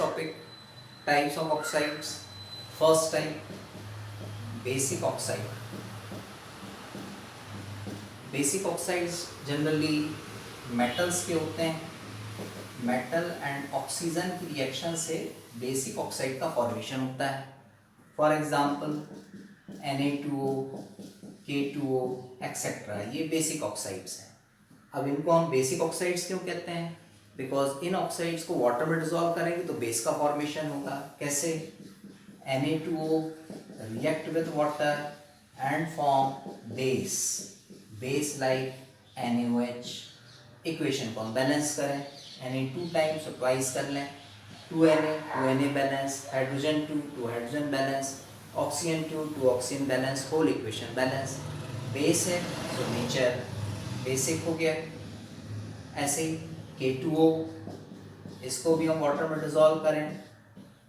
topic, types of oxides. First type, basic oxide. Basic oxides generally metals के होते हैं. Metal and oxygen की reaction से basic oxide का फॉर्मेशन होता है. For example Na2O, K2O etcetera, ये बेसिक ऑक्साइड्स हैं. अब इनको हम बेसिक ऑक्साइड्स क्यों कहते हैं? बिकॉज इन ऑक्साइड्स को वाटर में डिसॉल्व करेंगे तो बेस का फॉर्मेशन होगा. कैसे? Na2O react with water and form base like NaOH. Equation को हम बैलेंस करें, Na2 टाइम्स तो ट्वाइस कर लें, 2Na balance, hydrogen 2 hydrogen balance, oxygen 2 oxygen balance, whole equation balance. Base है तो नेचर बेसिक हो गया. ऐसे ही K2O, इसको भी हम वाटर में डिसॉल्व करें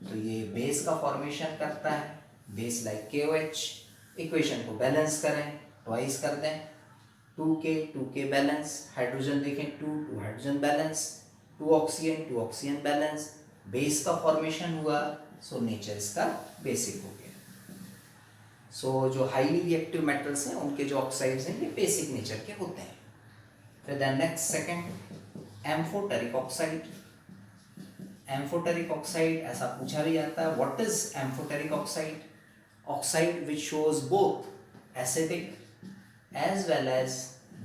तो ये बेस का फॉर्मेशन करता है, बेस लाइक KOH. इक्वेशन को बैलेंस करें, ट्वाइस कर दें, 2K बैलेंस, हाइड्रोजन देखें 2 hydrogen balance, 2 oxygen balance, base का फॉर्मेशन हुआ. सो नेचर इसका बेसिक हो गया. सो जो हाईली रिएक्टिव मेटल्स हैं उनके जो ऑक्साइड्स हैं ये बेसिक नेचर के होते हैं. फिर the next second, amphoteric oxide. Amphoteric oxide ऐसा पूछा भी जाता है, what is amphoteric oxide? Oxide which shows both acidic as well as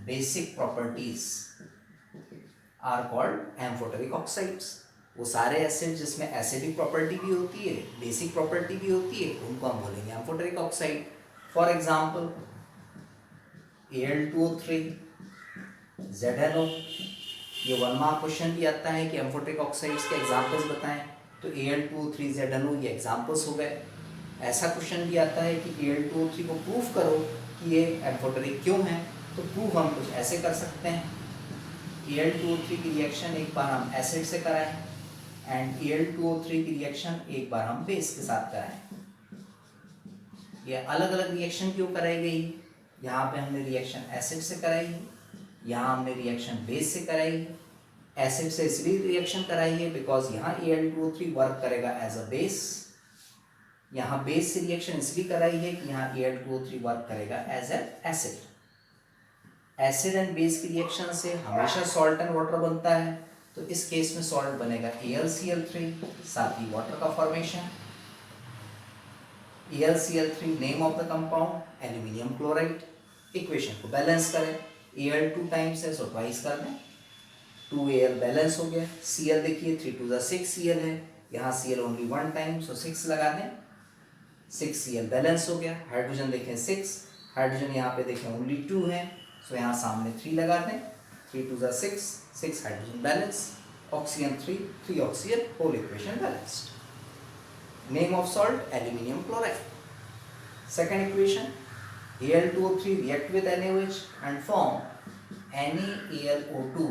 basic properties are called amphoteric oxides. वो सारे एसिड जिसमें एसिडिक प्रॉपर्टी भी होती है, बेसिक प्रॉपर्टी भी होती है, उनको हम बोलेंगे amphoteric oxide. For example Al2O3, ZnO. ये 1 मार्क क्वेश्चन भी आता है कि एम्फोटेरिक ऑक्साइड्स के एग्जांपल्स बताएं, तो Al2O3 ZnO ये एग्जांपल्स हो गए. ऐसा क्वेश्चन भी आता है कि Al2O3 को प्रूफ करो कि ये एम्फोटेरिक क्यों है, तो प्रूफ हम कुछ ऐसे कर सकते हैं. Al2O3 की रिएक्शन एक बार हम एसिड से कराएं एंड Al2O3 की रिएक्शन एक बार हम बेस के साथ कराएं. ये अलग अलग रिएक्शन क्यों कराई गई? यहाँ पे हमने रिएक्शन एसिड से कराई, यहाँ हमने रिएक्शन बेस से कराई. एसिड से इसलिए रिएक्शन कराई है बिकॉज यहाँ Al2O3 वर्क करेगा एज अ बेस. यहाँ बेस से रिएक्शन इसलिए कराई है कि यहाँ Al2O3 वर्क करेगा as an acid. Acid and base की रिएक्शन से हमेशा सॉल्ट एंड वाटर बनता है, तो इस केस में सॉल्ट बनेगा AlCl3, साथ ही वाटर का formation. AlCl3 name of the compound aluminium chloride. Equation को बैलेंस करें, Al 2 टाइम्स है सो ट्वाइस कर दें, 2Al बैलेंस हो गया. Cl देखिए 3 2 6 Cl है, यहाँ Cl ओनली 1 टाइम सो 6 लगा दें, 6Cl बैलेंस हो गया. हाइड्रोजन देखें 6, हाइड्रोजन यहाँ पे देखें ओनली 2 है सो यहाँ सामने 3 लगा दें, 3 2 6 hydrogen balance, oxygen 3 oxygen, whole equation balanced. Name of salt aluminium chloride. Second equation, Al2O3 react with NaOH and form NaAlO2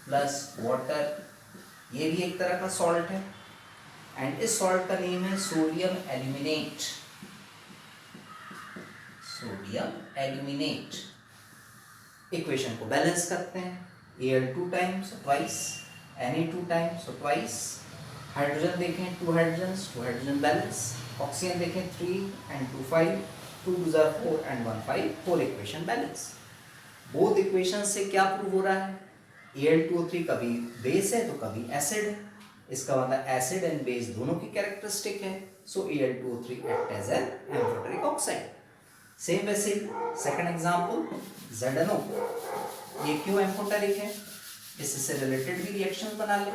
plus water. ये भी एक तरह का सॉल्ट है एंड इस सॉल्ट का नेम है सोडियम एल्यूमिनेट. इक्वेशन को बैलेंस करते हैं, Al2 times twice, Na2 times twice. Hydrogen देखें 2 हाइड्रोजन बैलेंस, ऑक्सीजन देखें 3 and 2 5, 2 2 4 and 1 5, whole equation balance. Both equation से क्या प्रूव हो रहा है? Al2O3 कभी बेस है तो कभी एसिड है, इसका मतलब एसिड एंड बेस दोनों की कैरेक्टरिस्टिक है. So Al2O3 act as an amphoteric oxide. Same वैसे सेकंड एग्जांपल ZnO. ये क्यों एम्फोटेरिक है? इससे रिलेटेड भी रिएक्शन बना ले.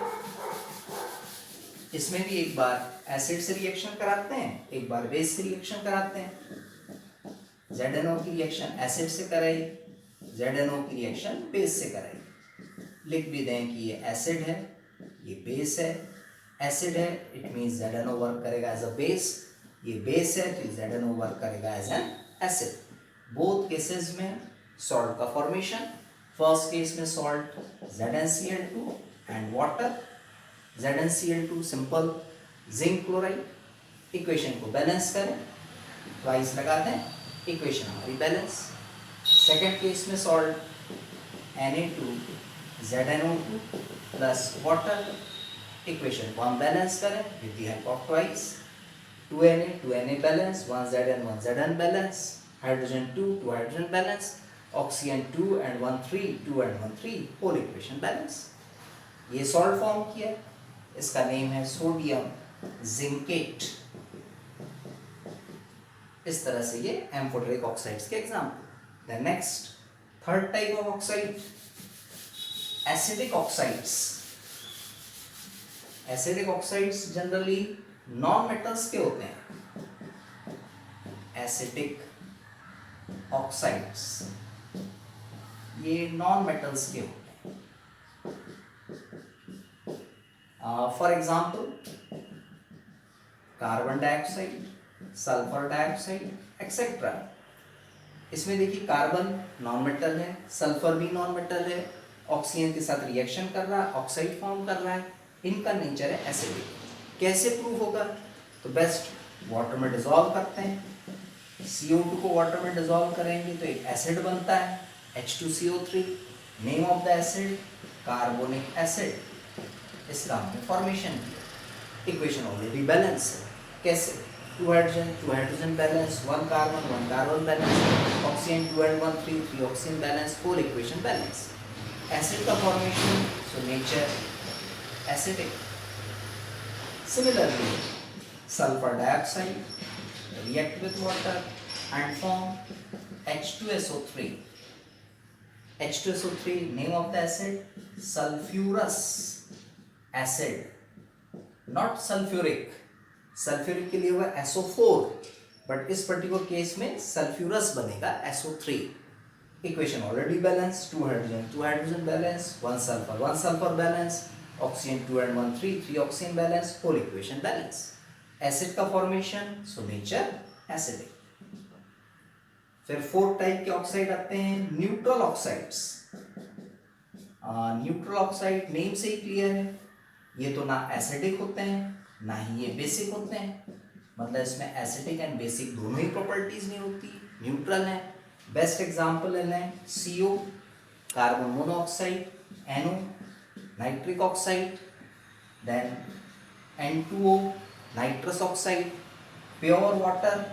इसमें भी एक बार एसिड से रिएक्शन कराते हैं, एक बार बेस से रिएक्शन कराते हैं. ZnO की रिएक्शन एसिड से कराई, ZnO की रिएक्शन बेस से कराई. लिख भी दें कि ये एसिड है, ये बेस है. एसिड है इट मीन्स ZnO वर्क करेगा एज अ बेस, ये बेस है तो ZnO वर्क करेगा as an acid. Both cases में सॉल्ट का फॉर्मेशन. फर्स्ट केस में salt ZnCl2 and water. ZnCl2 simple zinc chloride. Equation को बैलेंस करें, ट्वाइस लगा दें, इक्वेशन हमारी बैलेंस. सेकेंड केस में salt Na2 ZnO2 plus water. Equation को हम बैलेंस करें with the help of twice, 2Na balance, 1Zn 1Zn balance, hydrogen 2 hydrogen balance, oxygen 2 and 1 3 2 and 1 3 whole equation balance. ये salt form किया, इसका name है sodium zincate. इस तरह से ये एम्फोटेरिक ऑक्साइड्स के example. Then next third type of oxide acidic oxides. Acidic oxides generally non metals के होते हैं। एसिडिक ऑक्साइड्स ये नॉन मेटल्स के होते हैं। For example carbon dioxide, sulphur dioxide etcetera. इसमें देखिए कार्बन नॉन मेटल है, सल्फर भी नॉन मेटल है, ऑक्सीजन के साथ रिएक्शन कर रहा है, ऑक्साइड फॉर्म कर रहा है, इनका नेचर है एसिडिक। कैसे प्रूव होगा? तो बेस्ट वाटर में डिसॉल्व करते हैं, CO2 को वाटर में डिसॉल्व करेंगे तो एक एसिड बनता है H2CO3। Name of the acid carbonic acid. इसका हमने फॉर्मेशन किया। इक्वेशन ऑलरेडी बैलेंस है। कैसे? 2 hydrogen balance, 1 carbon balance, oxygen 2 and 1 3 oxygen balance, whole equation balance. Acid का formation, so nature acidic. Similarly, sulfur dioxide react with water and form H2SO3. H2SO3 name of the acid sulfurous acid, not sulfuric. Sulfuric के लिए हुआ SO4, but इस particular case में sulfurous बनेगा SO3। Equation already balanced, 2 hydrogen balance, 1 sulfur balance, oxygen 2 and 1 3 oxygen balance, whole equation balance. Acid का formation, so nature acidic. फिर fourth type के oxide आते हैं neutral oxides. Neutral oxide name से ही clear है, ये तो ना एसिडिक होते हैं ना ही ये बेसिक होते हैं। मतलब इसमें एसिडिक एंड बेसिक दोनों ही प्रॉपर्टीज नहीं होती, न्यूट्रल है। बेस्ट एग्जांपल है CO carbon monoxide, NO nitric oxide, then N2O nitrous oxide, pure water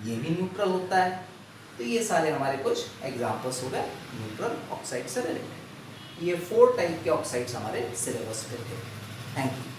ये भी न्यूट्रल होता है। तो ये सारे हमारे कुछ एग्जांपल्स हो गए न्यूट्रल ऑक्साइड से रिलेटेड। ये 4 टाइप के ऑक्साइड्स हमारे सिलेबस पे थे। Thank you.